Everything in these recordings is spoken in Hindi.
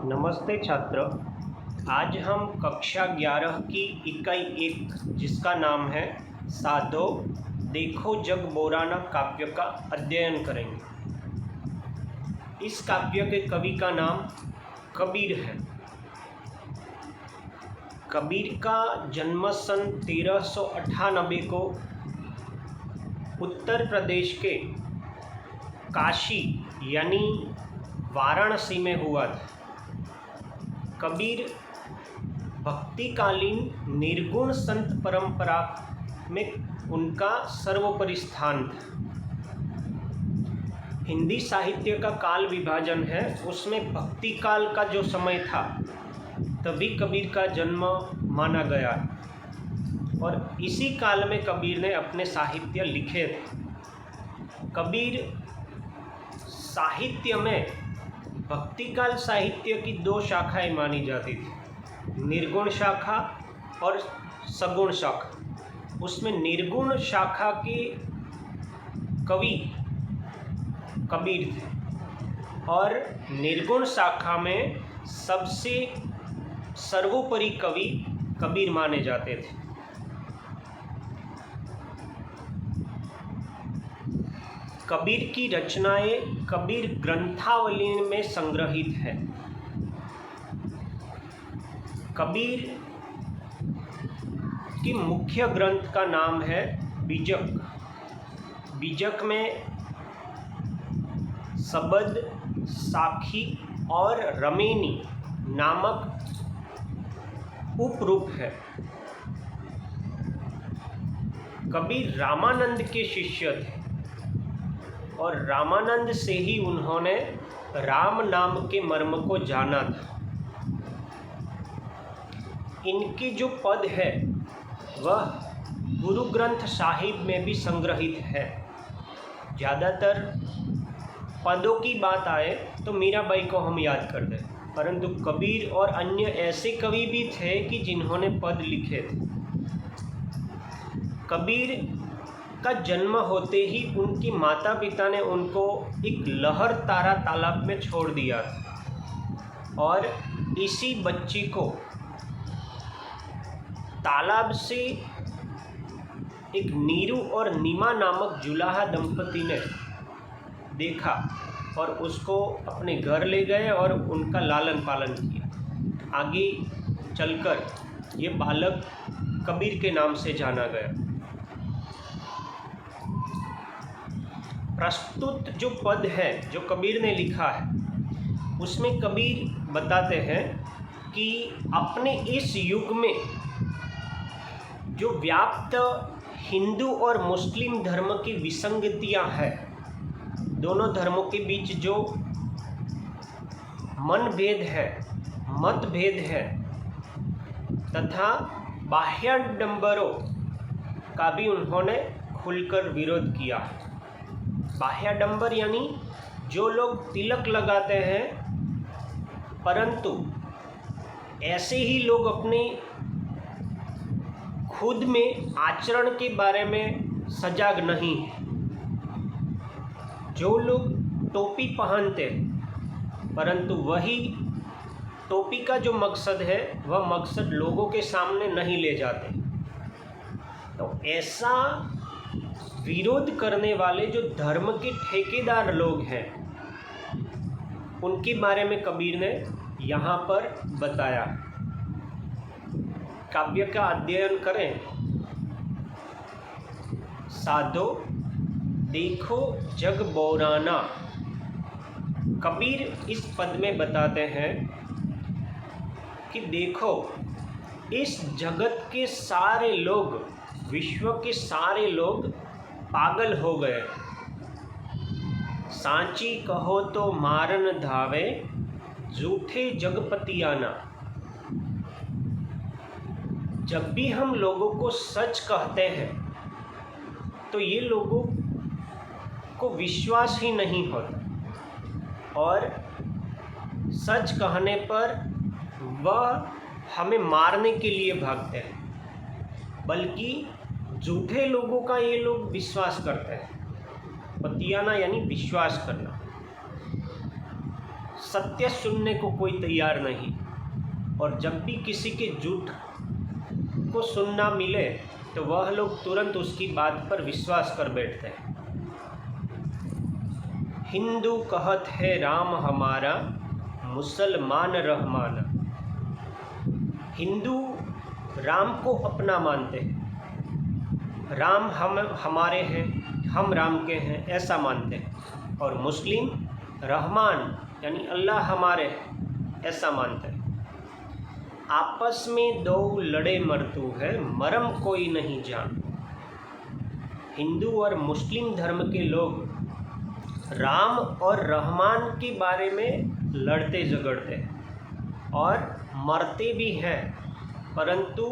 नमस्ते छात्र। आज हम कक्षा 11 की इकाई 1 जिसका नाम है साधो देखो जग बोराना काव्य का अध्ययन करेंगे। इस काव्य के कवि का नाम कबीर है। कबीर का जन्म सन 1398 को उत्तर प्रदेश के काशी यानी वाराणसी में हुआ था। कबीर भक्तिकालीन निर्गुण संत परंपरा में उनका सर्वोपरि स्थान था। हिंदी साहित्य का काल विभाजन है, उसमें भक्ति काल का जो समय था तभी कबीर का जन्म माना गया और इसी काल में कबीर ने अपने साहित्य लिखे थे। कबीर साहित्य में भक्तिकाल साहित्य की दो शाखाएं मानी जाती थी, निर्गुण शाखा और सगुण शाखा। उसमें निर्गुण शाखा के कवि कबीर थे और निर्गुण शाखा में सबसे सर्वोपरि कवि कबीर माने जाते थे। कबीर की रचनाएं कबीर ग्रंथावली में संग्रहित है। कबीर की मुख्य ग्रंथ का नाम है बीजक। बीजक में सबद, साखी और रमेनी नामक उपरूप है। कबीर रामानंद के शिष्य थे और रामानंद से ही उन्होंने राम नाम के मर्म को जाना था। इनके जो पद है वह गुरु ग्रंथ साहिब में भी संग्रहित है। ज़्यादातर पदों की बात आए तो मीराबाई को हम याद कर दें, परंतु कबीर और अन्य ऐसे कवि भी थे कि जिन्होंने पद लिखे थे। कबीर का जन्म होते ही उनकी माता पिता ने उनको एक लहर तारा तालाब में छोड़ दिया था और इसी बच्ची को तालाब से एक नीरू और नीमा नामक जुलाहा दंपति ने देखा और उसको अपने घर ले गए और उनका लालन पालन किया। आगे चलकर ये बालक कबीर के नाम से जाना गया। प्रस्तुत जो पद है जो कबीर ने लिखा है उसमें कबीर बताते हैं कि अपने इस युग में जो व्याप्त हिंदू और मुस्लिम धर्म की विसंगतियां हैं, दोनों धर्मों के बीच जो मनभेद है, मतभेद है तथा बाह्याडंबरों का भी उन्होंने खुलकर विरोध किया। बाह्याडंबर यानी जो लोग तिलक लगाते हैं परंतु ऐसे ही लोग अपने खुद में आचरण के बारे में सजग नहीं है। जो लोग टोपी पहनते हैं परंतु वही टोपी का जो मकसद है वह मकसद लोगों के सामने नहीं ले जाते, तो ऐसा विरोध करने वाले जो धर्म के ठेकेदार लोग हैं उनके बारे में कबीर ने यहाँ पर बताया। काव्य का अध्ययन करें। साधो देखो जग बोराना। कबीर इस पद में बताते हैं कि देखो इस जगत के सारे लोग, विश्व के सारे लोग पागल हो गए। सांची कहो तो मारन धावे, झूठे जगपतियाना। जब भी हम लोगों को सच कहते हैं तो ये लोगों को विश्वास ही नहीं होता और सच कहने पर वह हमें मारने के लिए भागते हैं, बल्कि झूठे लोगों का ये लोग विश्वास करते हैं। पतियाना यानी विश्वास करना। सत्य सुनने को कोई तैयार नहीं, और जब भी किसी के झूठ को सुनना मिले तो वह लोग तुरंत उसकी बात पर विश्वास कर बैठते हैं। हिंदू कहत है राम हमारा, मुसलमान रहमाना। हिंदू राम को अपना मानते हैं, राम हमारे हैं, हम राम के हैं, ऐसा मानते हैं। और मुस्लिम रहमान यानी अल्लाह हमारे हैं, ऐसा मानते हैं। आपस में दो लड़े मरतू है, मरम कोई नहीं जान। हिंदू और मुस्लिम धर्म के लोग राम और रहमान के बारे में लड़ते झगड़ते हैं और मरते भी हैं, परंतु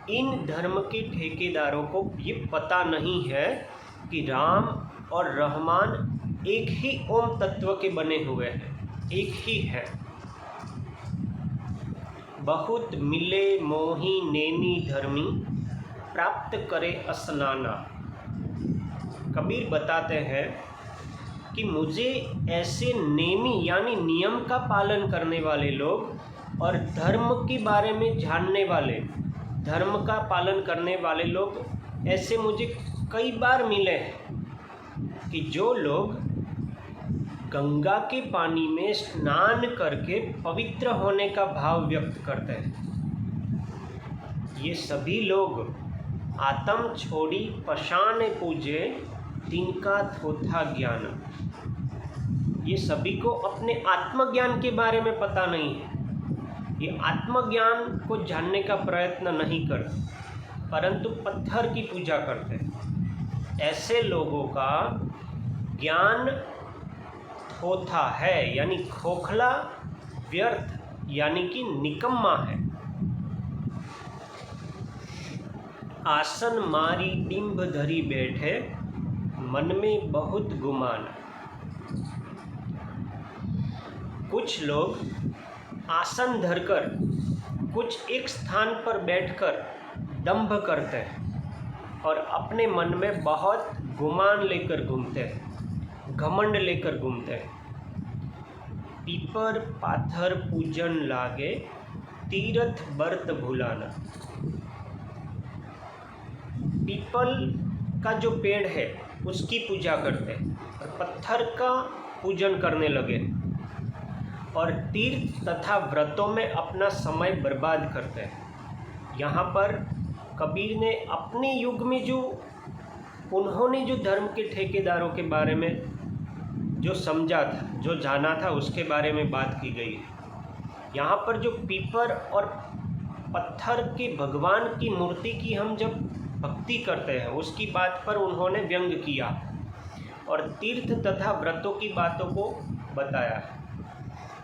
इन धर्म के ठेकेदारों को ये पता नहीं है कि राम और रहमान एक ही ओम तत्व के बने हुए हैं, एक ही है। बहुत मिले मोही नैनी धर्मी, प्राप्त करे असनाना। कबीर बताते हैं कि मुझे ऐसे नेमी यानी नियम का पालन करने वाले लोग और धर्म के बारे में जानने वाले, धर्म का पालन करने वाले लोग ऐसे मुझे कई बार मिले हैं कि जो लोग गंगा के पानी में स्नान करके पवित्र होने का भाव व्यक्त करते हैं। ये सभी लोग आत्म छोड़ी पशान पूजे, तिनका थोथा ज्ञान। ये सभी को अपने आत्मज्ञान के बारे में पता नहीं है। ये आत्मज्ञान को जानने का प्रयत्न नहीं करते, परंतु पत्थर की पूजा करते हैं। ऐसे लोगों का ज्ञान थोथा है यानी खोखला, व्यर्थ यानी कि निकम्मा है। आसन मारी डिंभ धरी बैठे, मन में बहुत गुमान। कुछ लोग आसन धरकर कुछ एक स्थान पर बैठकर दंभ करते हैं और अपने मन में बहुत गुमान लेकर घूमते हैं, घमंड लेकर घूमते हैं। पीपर पाथर पूजन लागे, तीर्थ बर्त भुलाना। पीपल का जो पेड़ है उसकी पूजा करते हैं और पत्थर का पूजन करने लगे और तीर्थ तथा व्रतों में अपना समय बर्बाद करते हैं। यहाँ पर कबीर ने अपने युग में उन्होंने जो धर्म के ठेकेदारों के बारे में जो समझा था, जो जाना था, उसके बारे में बात की गई है। यहाँ पर जो पीपर और पत्थर के भगवान की मूर्ति की हम जब भक्ति करते हैं उसकी बात पर उन्होंने व्यंग किया और तीर्थ तथा व्रतों की बातों को बताया है।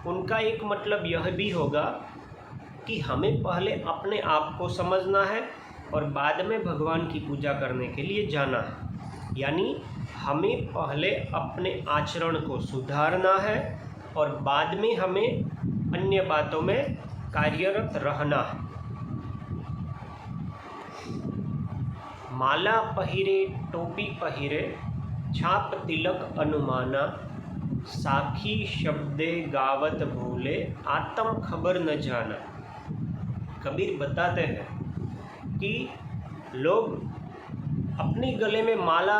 उनका एक मतलब यह भी होगा कि हमें पहले अपने आप को समझना है और बाद में भगवान की पूजा करने के लिए जाना है। यानी हमें पहले अपने आचरण को सुधारना है और बाद में हमें अन्य बातों में कार्यरत रहना है। माला पहिरे टोपी पहिरे, छाप तिलक अनुमाना। साखी शब्दे गावत भूले, आत्म खबर न जाना। कबीर बताते हैं कि लोग अपने गले में माला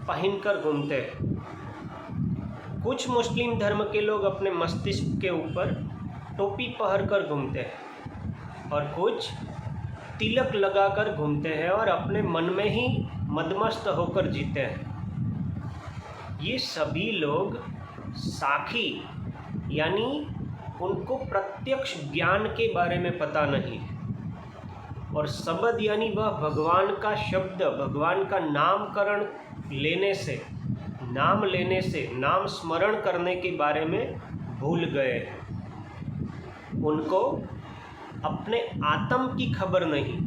पहनकर घूमते हैं। कुछ मुस्लिम धर्म के लोग अपने मस्तिष्क के ऊपर टोपी पहनकर घूमते हैं और कुछ तिलक लगाकर घूमते हैं और अपने मन में ही मदमस्त होकर जीते हैं। ये सभी लोग साखी यानी उनको प्रत्यक्ष ज्ञान के बारे में पता नहीं है और शब्द यानी वह भगवान का शब्द, भगवान का नामकरण लेने से, नाम स्मरण करने के बारे में भूल गए हैं। उनको अपने आत्म की खबर नहीं,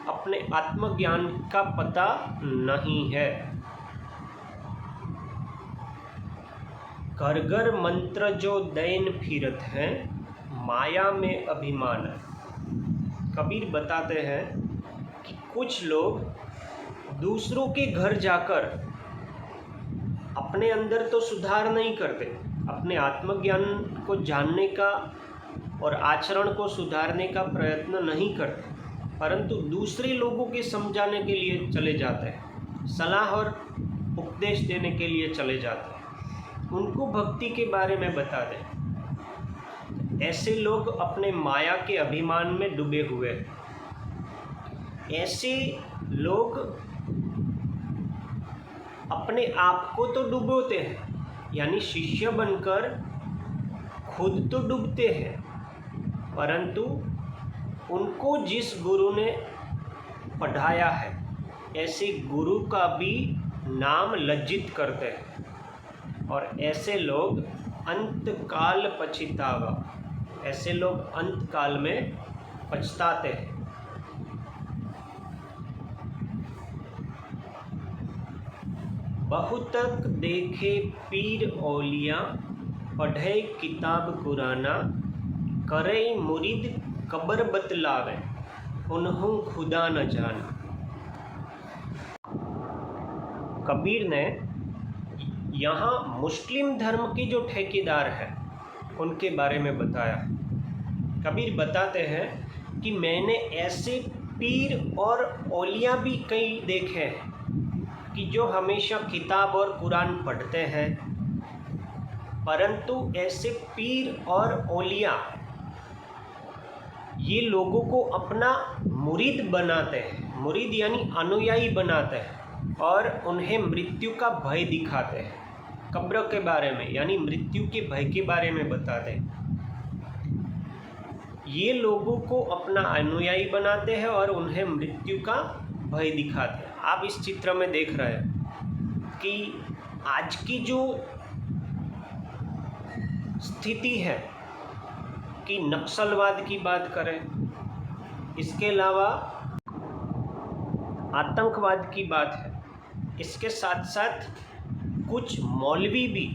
अपने आत्मज्ञान का पता नहीं है। घर घर मंत्र जो दैन फिरत हैं, माया में अभिमान। कबीर बताते हैं कि कुछ लोग दूसरों के घर जाकर अपने अंदर तो सुधार नहीं करते, अपने आत्मज्ञान को जानने का और आचरण को सुधारने का प्रयत्न नहीं करते, परंतु दूसरे लोगों के समझाने के लिए चले जाते हैं, सलाह और उपदेश देने के लिए चले जाते हैं, उनको भक्ति के बारे में बता दें। ऐसे लोग अपने माया के अभिमान में डूबे हुए हैं। ऐसे लोग अपने आप को तो डुबोते हैं, यानी शिष्य बनकर खुद तो डूबते हैं, परंतु उनको जिस गुरु ने पढ़ाया है, ऐसे गुरु का भी नाम लज्जित करते हैं। और ऐसे लोग अंतकाल पछतावा, ऐसे लोग अंतकाल में पछताते हैं। बहुतक देखे पीर औलिया, पढ़े किताब कुराना, करे मुरीद कबर बतलावे, उन्हों खुदा न जाना। कबीर ने यहाँ मुस्लिम धर्म के जो ठेकेदार हैं उनके बारे में बताया। कबीर बताते हैं कि मैंने ऐसे पीर और औलिया भी कई देखे हैं कि जो हमेशा किताब और कुरान पढ़ते हैं, परंतु ऐसे पीर और औलिया ये लोगों को अपना मुरीद बनाते हैं, मुरीद यानी अनुयायी बनाते हैं, और उन्हें मृत्यु का भय दिखाते हैं, कब्र के बारे में यानी मृत्यु के भय के बारे में बताते हैं। ये लोगों को अपना अनुयायी बनाते हैं और उन्हें मृत्यु का भय दिखाते हैं। आप इस चित्र में देख रहे हैं कि आज की जो स्थिति है कि नक्सलवाद की बात करें, इसके अलावा आतंकवाद की बात है, इसके साथ साथ कुछ मौलवी भी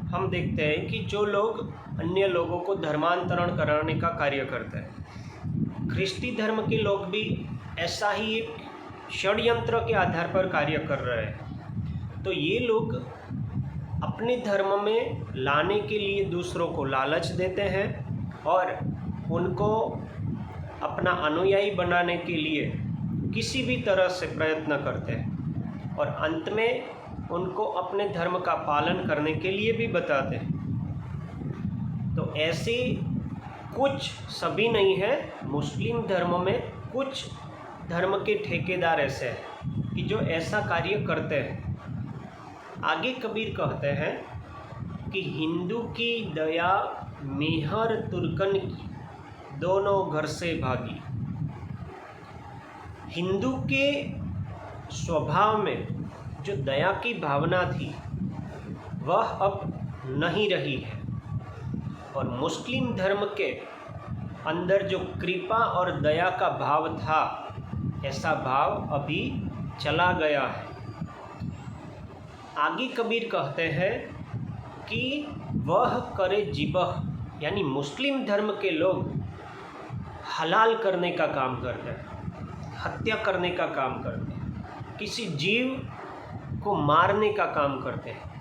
हम देखते हैं कि जो लोग अन्य लोगों को धर्मांतरण कराने का कार्य करते हैं। ख्रिस्ती धर्म के लोग भी ऐसा ही एक षड्यंत्र के आधार पर कार्य कर रहे हैं। तो ये लोग अपने धर्म में लाने के लिए दूसरों को लालच देते हैं और उनको अपना अनुयायी बनाने के लिए किसी भी तरह से प्रयत्न करते हैं और अंत में उनको अपने धर्म का पालन करने के लिए भी बताते हैं। तो ऐसे कुछ, सभी नहीं है, मुस्लिम धर्म में कुछ धर्म के ठेकेदार ऐसे हैं कि जो ऐसा कार्य करते हैं। आगे कबीर कहते हैं कि हिंदू की दया मेहर तुर्कन की, दोनों घर से भागी। हिंदू के स्वभाव में जो दया की भावना थी वह अब नहीं रही है, और मुस्लिम धर्म के अंदर जो कृपा और दया का भाव था, ऐसा भाव अभी चला गया है। आगे कबीर कहते हैं कि वह करे जिबह, यानी मुस्लिम धर्म के लोग हलाल करने का काम करते हैं, हत्या करने का काम करते हैं, किसी जीव को मारने का काम करते हैं।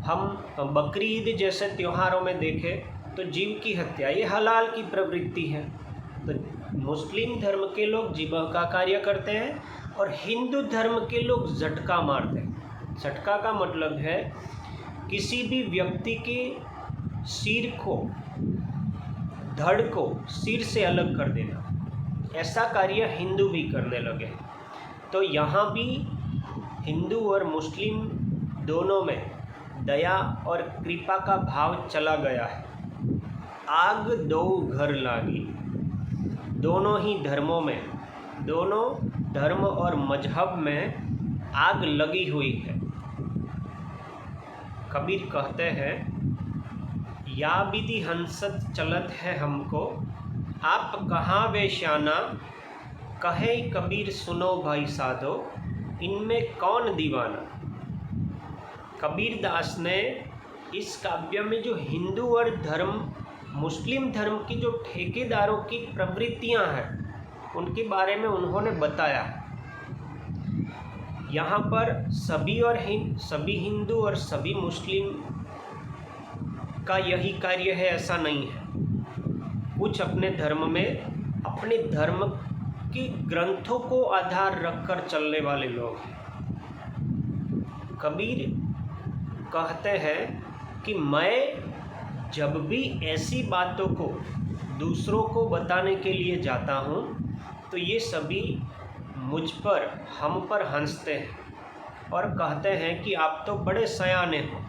हम बकरी ईद जैसे त्योहारों में देखें तो जीव की हत्या ये हलाल की प्रवृत्ति है। तो मुस्लिम धर्म के लोग जिबह का कार्य करते हैं और हिंदू धर्म के लोग झटका मारते हैं। झटका का मतलब है किसी भी व्यक्ति के सिर को, धड़ को सिर से अलग कर देना, ऐसा कार्य हिंदू भी करने लगे। तो यहाँ भी हिंदू और मुस्लिम दोनों में दया और कृपा का भाव चला गया है। आग दो घर लागी, दोनों ही धर्मों में, दोनों धर्म और मजहब में आग लगी हुई है। कबीर कहते हैं, या विधि हंसत चलत है हमको, आप कहाँ वे शाना, कहे कबीर सुनो भाई साधो, इनमें कौन दीवाना। कबीर दास ने इस काव्य में जो हिंदू और मुस्लिम धर्म की जो ठेकेदारों की प्रवृत्तियां हैं उनके बारे में उन्होंने बताया। यहाँ पर सभी हिंदू और सभी मुस्लिम का यही कार्य है ऐसा नहीं है। कुछ अपने धर्म में अपने धर्म के ग्रंथों को आधार रखकर चलने वाले लोग हैं। कबीर कहते हैं कि मैं जब भी ऐसी बातों को दूसरों को बताने के लिए जाता हूँ तो ये सभी मुझ पर, हम पर हंसते हैं और कहते हैं कि आप तो बड़े सयाने हो।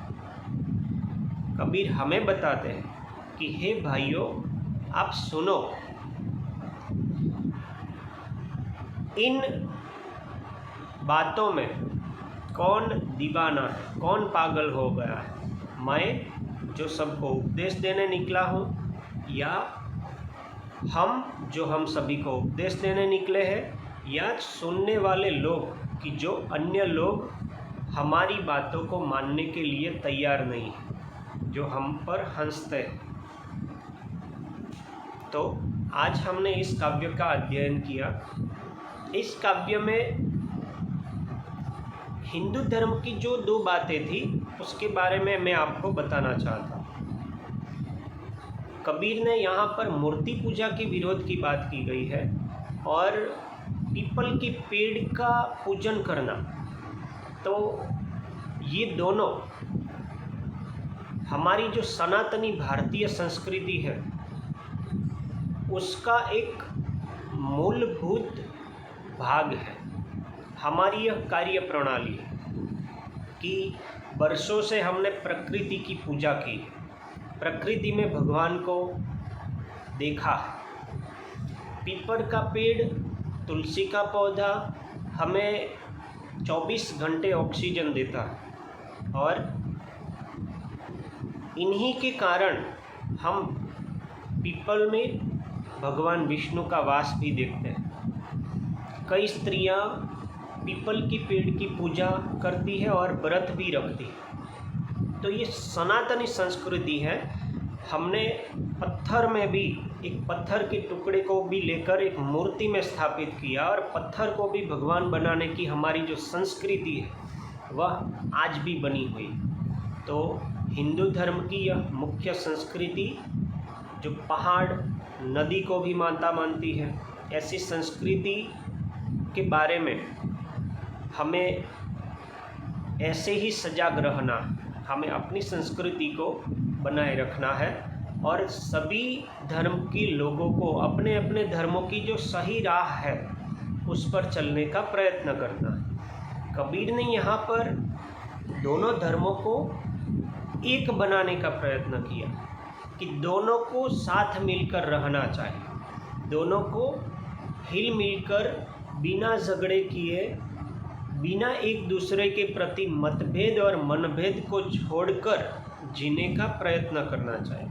कबीर हमें बताते हैं कि हे भाइयों, आप सुनो, इन बातों में कौन दीवाना है, कौन पागल हो गया है, मैं जो सबको उपदेश देने निकला हूँ या हम जो हम सभी को उपदेश देने निकले हैं, या सुनने वाले लोग कि जो अन्य लोग हमारी बातों को मानने के लिए तैयार नहीं हैं, जो हम पर हंसते हैं। तो आज हमने इस काव्य का अध्ययन किया। इस काव्य में हिंदू धर्म की जो दो बातें थी उसके बारे में मैं आपको बताना चाहता हूँ। कबीर ने यहाँ पर मूर्ति पूजा के विरोध की बात की गई है और पीपल के पेड़ का पूजन करना। तो ये दोनों हमारी जो सनातनी भारतीय संस्कृति है उसका एक मूलभूत भाग है। हमारी यह कार्य प्रणाली है कि वर्षों से हमने प्रकृति की पूजा की, प्रकृति में भगवान को देखा। पीपल का पेड़, तुलसी का पौधा हमें 24 घंटे ऑक्सीजन देता है और इन्हीं के कारण हम पीपल में भगवान विष्णु का वास भी देखते हैं। कई स्त्रियां पीपल की पेड़ की पूजा करती है और व्रत भी रखती है। तो ये सनातनी संस्कृति है। हमने पत्थर में भी एक पत्थर के टुकड़े को भी लेकर एक मूर्ति में स्थापित किया और पत्थर को भी भगवान बनाने की हमारी जो संस्कृति है वह आज भी बनी हुई। तो हिंदू धर्म की यह मुख्य संस्कृति जो पहाड़, नदी को भी माता मानती है, ऐसी संस्कृति के बारे में हमें ऐसे ही सजग रहना, हमें अपनी संस्कृति को बनाए रखना है और सभी धर्म के लोगों को अपने अपने धर्मों की जो सही राह है उस पर चलने का प्रयत्न करना है। कबीर ने यहाँ पर दोनों धर्मों को एक बनाने का प्रयत्न किया कि दोनों को साथ मिलकर रहना चाहिए, दोनों को हिल मिलकर बिना झगड़े किए, बिना एक दूसरे के प्रति मतभेद और मनभेद को छोड़कर जीने का प्रयत्न करना चाहिए।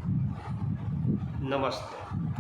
नमस्ते।